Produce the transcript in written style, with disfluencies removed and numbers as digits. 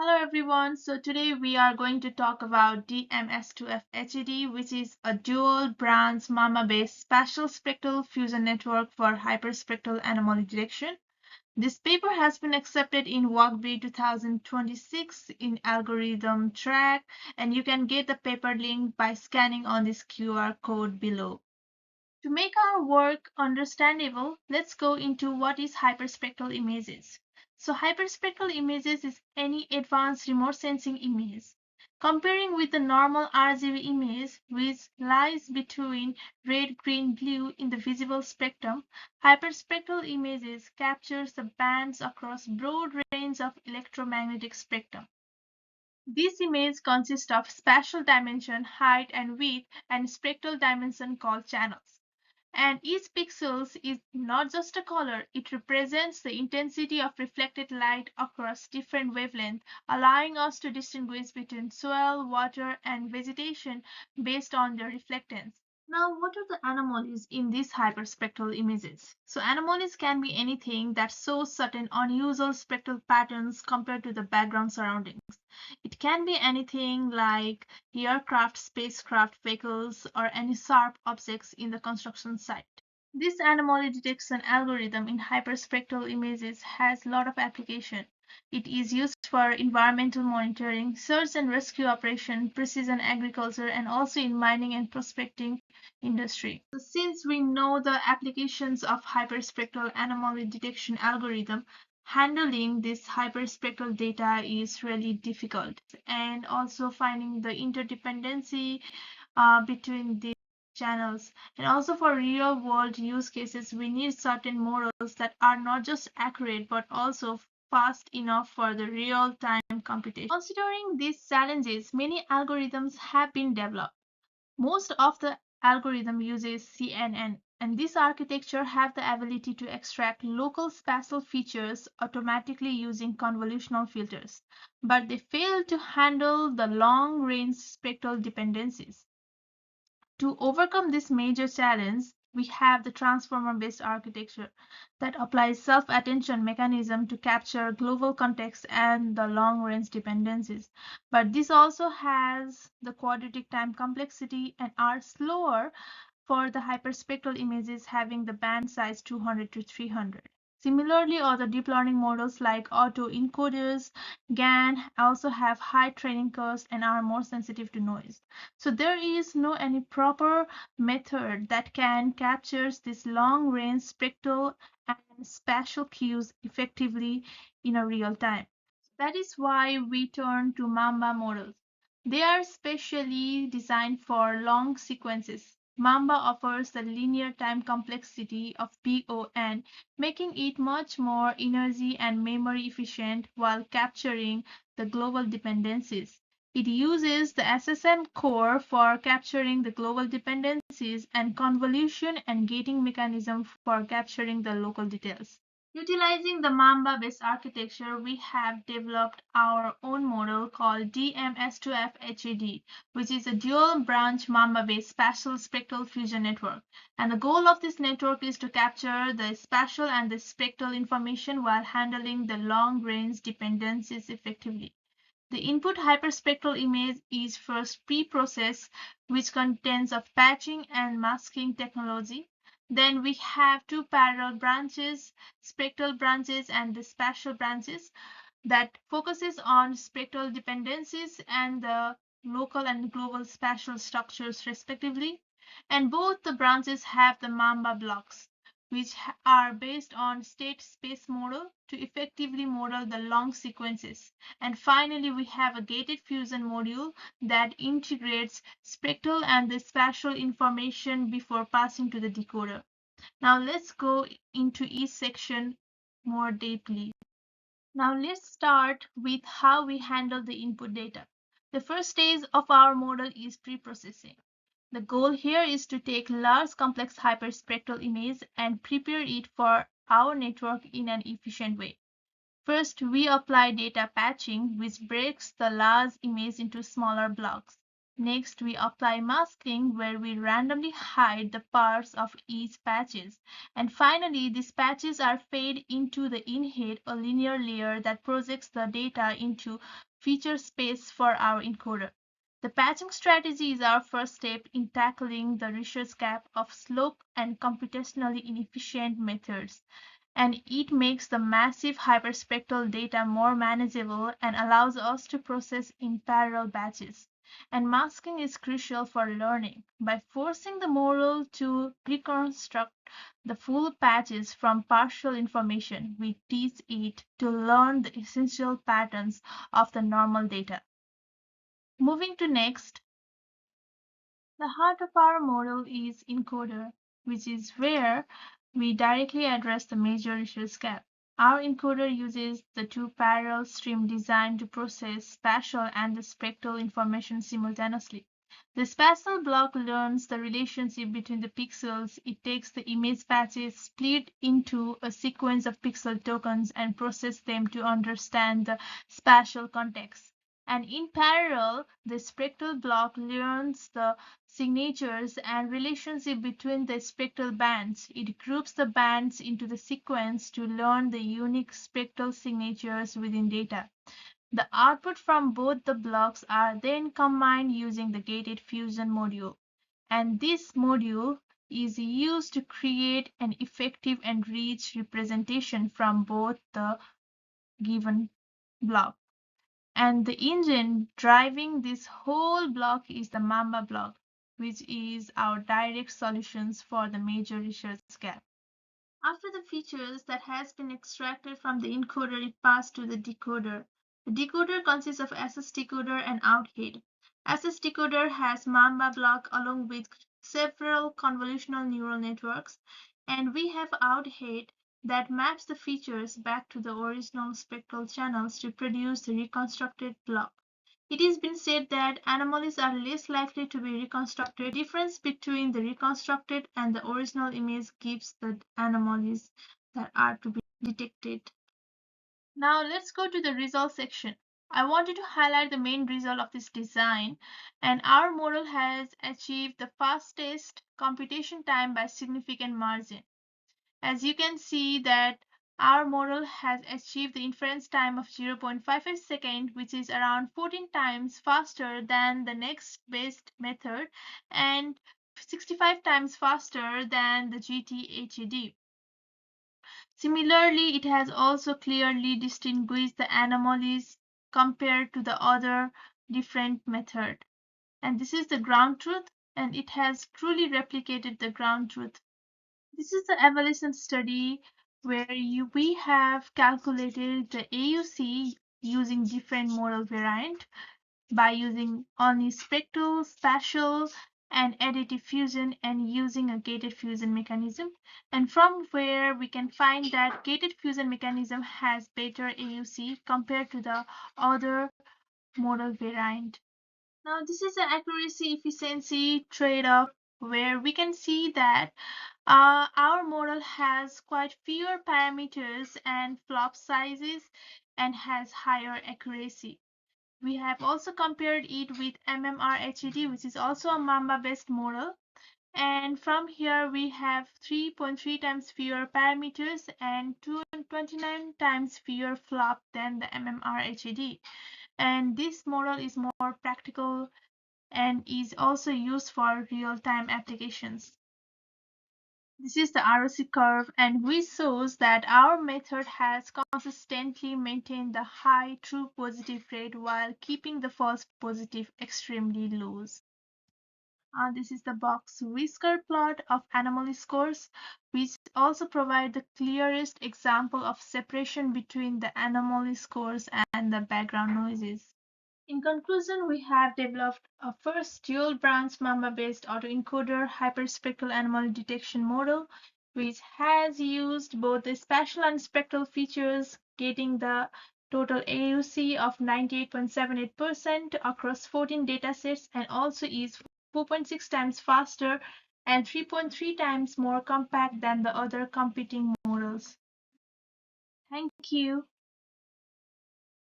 Hello everyone. So today we are going to talk about DMS2F-HAD, which is a dual branch Mamba-based spatial spectral fusion network for hyperspectral anomaly detection. This paper has been accepted in WACV 2026 in algorithm track, and you can get the paper link by scanning on this QR code below. To make our work understandable, let's go into what is hyperspectral images. So hyperspectral images is any advanced remote sensing image. Comparing with the normal RGB image, which lies between red, green, blue in the visible spectrum, hyperspectral images captures the bands across broad range of electromagnetic spectrum. This image consists of spatial dimension, height and width, and spectral dimension called channels. And each pixel is not just a color, it represents the intensity of reflected light across different wavelengths, allowing us to distinguish between soil, water, and vegetation based on their reflectance. Now, what are the anomalies in these hyperspectral images? So, anomalies can be anything that shows certain unusual spectral patterns compared to the background surroundings. It can be anything like aircraft, spacecraft, vehicles, or any sharp objects in the construction site. This anomaly detection algorithm in hyperspectral images has a lot of application. It is used for environmental monitoring, search and rescue operation, precision agriculture, and also in mining and prospecting industry. So since we know the applications of hyperspectral anomaly detection algorithm, handling this hyperspectral data is really difficult, and also finding the interdependency between these channels. And also for real world use cases, we need certain models that are not just accurate but also fast enough for the real time computation. Considering these challenges, many algorithms have been developed. Most of the algorithm uses CNN, and this architecture have the ability to extract local spatial features automatically using convolutional filters, but they fail to handle the long-range spectral dependencies. To overcome this major challenge, we have the transformer-based architecture that applies self-attention mechanism to capture global context and the long-range dependencies. But this also has the quadratic time complexity and are slower for the hyperspectral images having the band size 200 to 300. Similarly, other deep learning models like autoencoders, GAN also have high training costs and are more sensitive to noise. So there is no any proper method that can capture this long-range spectral and spatial cues effectively in a real time. That is why we turn to Mamba models. They are specially designed for long sequences. Mamba offers the linear time complexity of PON, making it much more energy and memory efficient while capturing the global dependencies. It uses the SSM core for capturing the global dependencies and convolution and gating mechanism for capturing the local details. Utilizing the Mamba-based architecture, we have developed our own model called DMS2F-HAD, which is a dual-branch Mamba-based spatial spectral fusion network. And the goal of this network is to capture the spatial and the spectral information while handling the long-range dependencies effectively. The input hyperspectral image is first pre-processed, which contains of patching and masking technology. Then we have two parallel branches, spectral branches and the spatial branches that focuses on spectral dependencies and the local and global spatial structures respectively. And both the branches have the Mamba blocks, which are based on state space model to effectively model the long sequences. And finally, we have a gated fusion module that integrates spectral and the spatial information before passing to the decoder. Now let's go into each section more deeply. Now let's start with how we handle the input data. The first stage of our model is pre-processing. The goal here is to take large complex hyperspectral image and prepare it for our network in an efficient way. First, we apply data patching, which breaks the large image into smaller blocks. Next, we apply masking, where we randomly hide the parts of each patches. And finally, these patches are fed into the in-head, a linear layer that projects the data into feature space for our encoder. The patching strategy is our first step in tackling the research gap of slow and computationally inefficient methods, and it makes the massive hyperspectral data more manageable and allows us to process in parallel batches. And masking is crucial for learning. By forcing the model to reconstruct the full patches from partial information, we teach it to learn the essential patterns of the normal data. Moving to next, the heart of our model is encoder, which is where we directly address the major research gap. Our encoder uses the two parallel stream design to process spatial and the spectral information simultaneously. The spatial block learns the relationship between the pixels. It takes the image patches, split into a sequence of pixel tokens, and process them to understand the spatial context. And in parallel, the spectral block learns the signatures and relationship between the spectral bands. It groups the bands into the sequence to learn the unique spectral signatures within data. The output from both the blocks are then combined using the gated fusion module, and this module is used to create an effective and rich representation from both the given block. And the engine driving this whole block is the Mamba block, which is our direct solutions for the major research gap. After the features that has been extracted from the encoder, it passed to the decoder. The decoder consists of SS decoder and out head. SS decoder has Mamba block along with several convolutional neural networks, and we have out head that maps the features back to the original spectral channels to produce the reconstructed block. It has been said that anomalies are less likely to be reconstructed. The difference between the reconstructed and the original image gives the anomalies that are to be detected. Now let's go to the result section. I wanted to highlight the main result of this design, and our model has achieved the fastest computation time by significant margin. As you can see that our model has achieved the inference time of 0.55 seconds, which is around 14 times faster than the next best method and 65 times faster than the GT-HAD. Similarly, it has also clearly distinguished the anomalies compared to the other different method. And this is the ground truth, and it has truly replicated the ground truth. This is the evaluation study where we have calculated the AUC using different model variant by using only spectral, spatial, and additive fusion and using a gated fusion mechanism. And from where we can find that gated fusion mechanism has better AUC compared to the other model variant. Now this is the accuracy efficiency trade-off where we can see that our model has quite fewer parameters and flop sizes and has higher accuracy. We have also compared it with MMR-HAD, which is also a Mamba-based model. And from here, we have 3.3 times fewer parameters and 229 times fewer flop than the MMR-HAD. And this model is more practical and is also used for real-time applications. This is the ROC curve, and which shows that our method has consistently maintained the high true positive rate while keeping the false positive extremely low. This is the box whisker plot of anomaly scores, which also provide the clearest example of separation between the anomaly scores and the background noises. In conclusion, we have developed a first dual-branch Mamba-based autoencoder hyperspectral anomaly detection model, which has used both the spatial and spectral features, getting the total AUC of 98.78% across 14 datasets, and also is 4.6 times faster and 3.3 times more compact than the other competing models. Thank you.